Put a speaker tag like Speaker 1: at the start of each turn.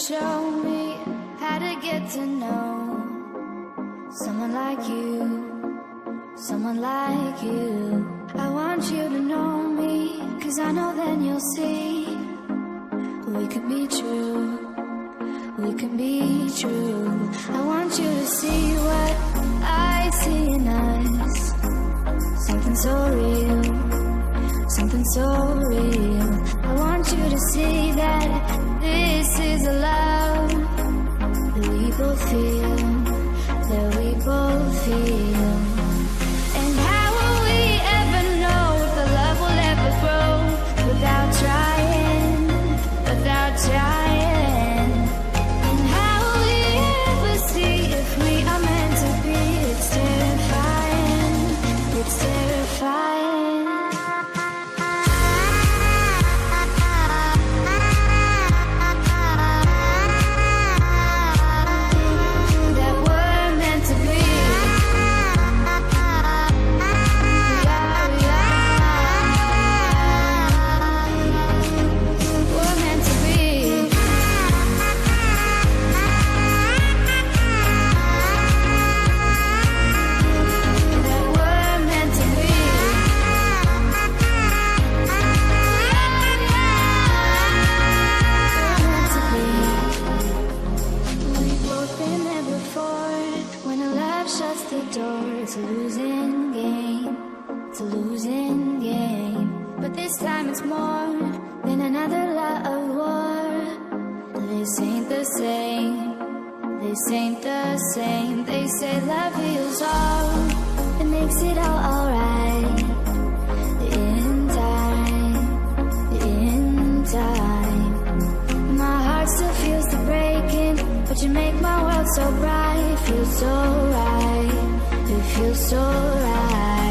Speaker 1: show me how to get to know someone like you, someone like you. I want you to know me, 'cause I know then you'll see we could be true, we could be true. I want you to see what I see in us, something so real, something so real. I want you to see that this is a love that we both feel, that we both feel. And how will we ever know if the love will ever grow without trying, without trying? And how will we ever see if we are meant to be? It's terrifying, it's terrifying. It's a losing game, it's a losing game. But this time it's more than another love war. This ain't the same, this ain't the same. They say love heals all, it makes it all alright. In time, in time. My heart still feels the breaking, but you make my world so bright. Feels so right, it feels so right.